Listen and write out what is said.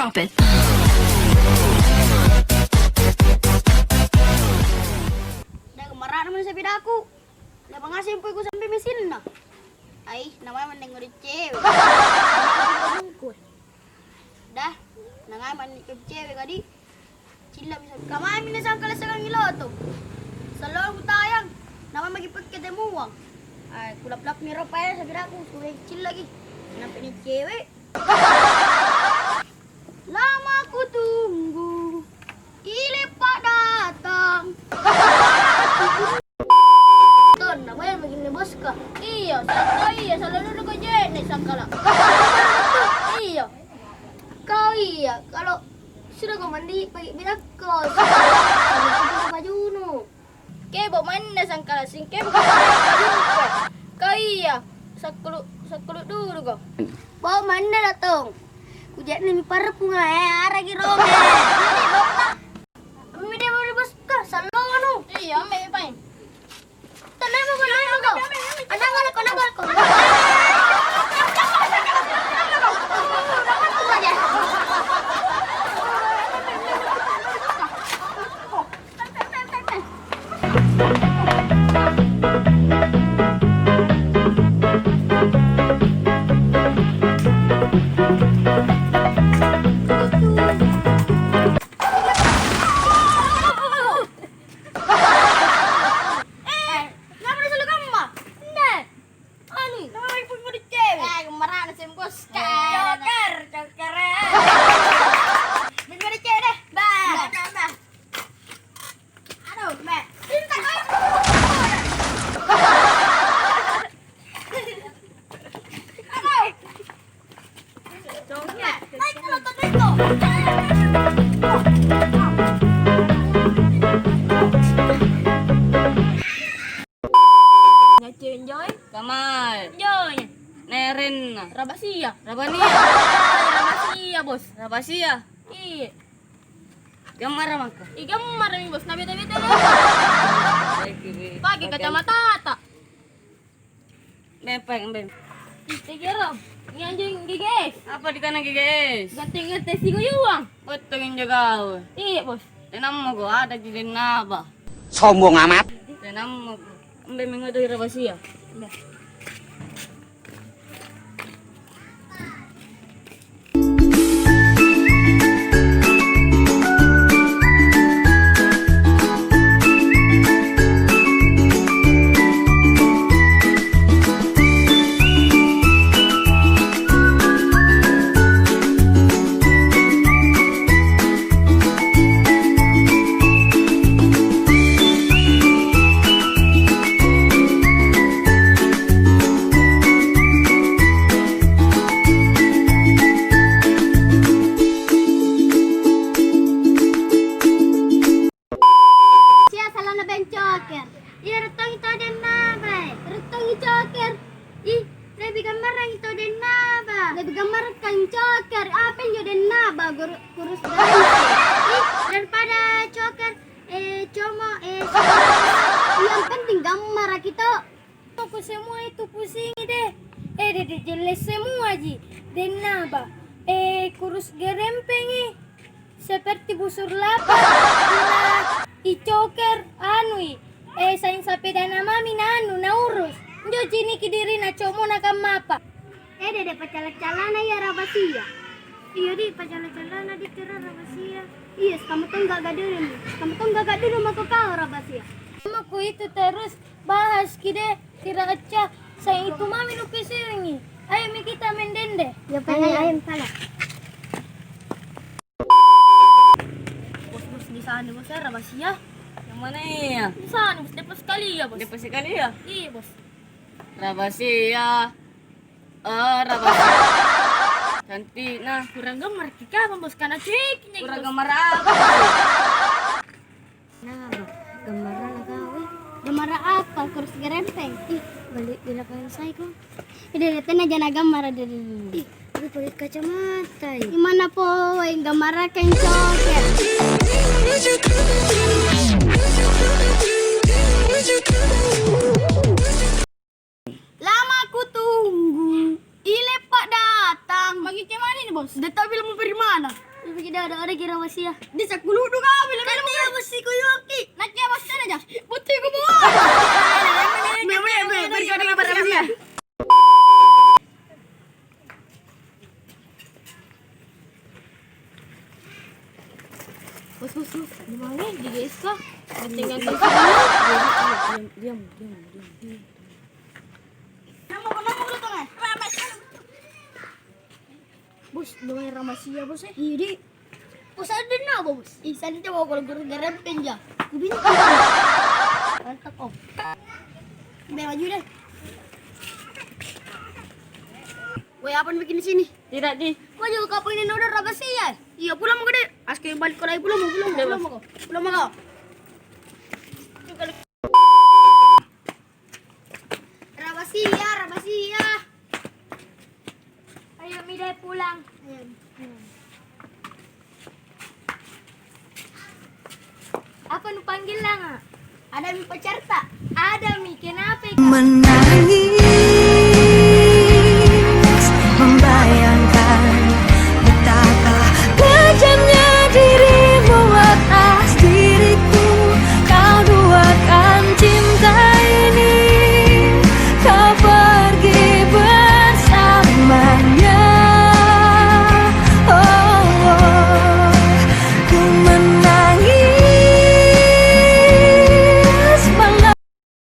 Drop it. Dah kemarahan naman sa bidaku. Dah mangasih po ko sampai mesin na. Ay, namanya mending udah cewek. Dah, nangaman ni cewek kadi. Cila bisa kamami na sang kalasakang iloto. Sa loob tayang, nama magipag ketemuang. Ay, kulap-lap ni Rafael sa bidaku. Suwe cil lagi. Nampak ni cewek. Lama ku tunggu, Ilepak datang. Ton, namanya begini bos ka? Iya, selalu kau jenis sangkala. Iya, kau iya. Kalau sudah kau mandi, pakai bidak kau. Baju nu. Kebo mana sangkala sing kebo baju kau iya. Sakulu dulu kau. Bawa mana datang? Kujak ni parpu nga aragi rome. Ini bawa. Ami dia mau bos ka salo nu. Iya, me pain. Tanay mo ko. Anangal ko. Enjoy, Kamal, enjoy. Neren, Rabasia, Rabania, Rabasia bos. Rabasia, Iya, gambar maka. gambar nih bos. Nabi-nabi Baik, Pakai kacamata tak? Bempeng, bem. Tegeram. Ini anjing giges. Apa di kanan guys? Ganting ngetes si guyuang. Betulin juga. Iya bos. Tenang mo ko ada di naba. Sombong amat. Tenang mo ko. Ambil minggu dari Rabasia. Choker. Iya, rutong itu den naba. Rutong itu choker. Ih, lebih gambar yang itu den naba. Lebih gambar kan choker. Apa yang den naba? Kurus banget. Ih, daripada choker cuma yang penting gambar kita. Aku semua itu pusing deh. Jelas semua ji. Den naba. Kurus gerempeng seperti busur lapar. Icoker anui saing sapi dana mami nanu naurus njo jini kidiri na como na kamapa dede pacala-calana ya Rabasia. Iya di pacala-calana di kira Rabasia. Iya kamu tuh enggak gaduh mako kau Rabasia. Aku itu terus bahas kide kira aja saya itu mami nu pisingi. Ayo mi kita mendende. Ya ayam salah. Bos di sana bos Rabasia. Yang mana ya? Di sana bos depan sekali ya bos. Depan sekali ya? Iya bos. Rabasia. Rabasia. Cantik nah. Kurang gambar kita bos karena ciknya. Kurang gambar apa? Nah, gambar kau. Gambar apa? Kurus gerempeng. Ih, balik di belakang saya kok. Ini lihatnya aja gambar ada di. Ih, aku pakai kacamata. Gimana po yang gambar kain coker? Lama ku tunggu, Ilepak datang. Lagi ke mana nih, Bos? Dia tahu bilang mau pergi mana? Pergi ada kira masih ya. Di sakuludu ka bilang kan dia masih ko yoki. Nak ya Bos sana aja. Buti ko mo. Pergi ada kabar masih ya. Bos, di mana? Di guys kah? Tinggal Diam. Nama dulu tuh, Bos, lumayan rahasia, Bos. Iya, Di. Bos, ada na, Bos. Sana coba kalau gara-gara penja. Kubin. Mantap, Om. Biar maju deh. Woi, apa bikin di sini? Tidak di. Kau juga kapalin udah rahasia. Iya, pulang mau gede. Askip balik ke pulang mau. Pulang mau. Rahasia. Ayo Midai pulang. Apa nu panggil lah? Ada mi pacar tak? Ada mi, kenapa?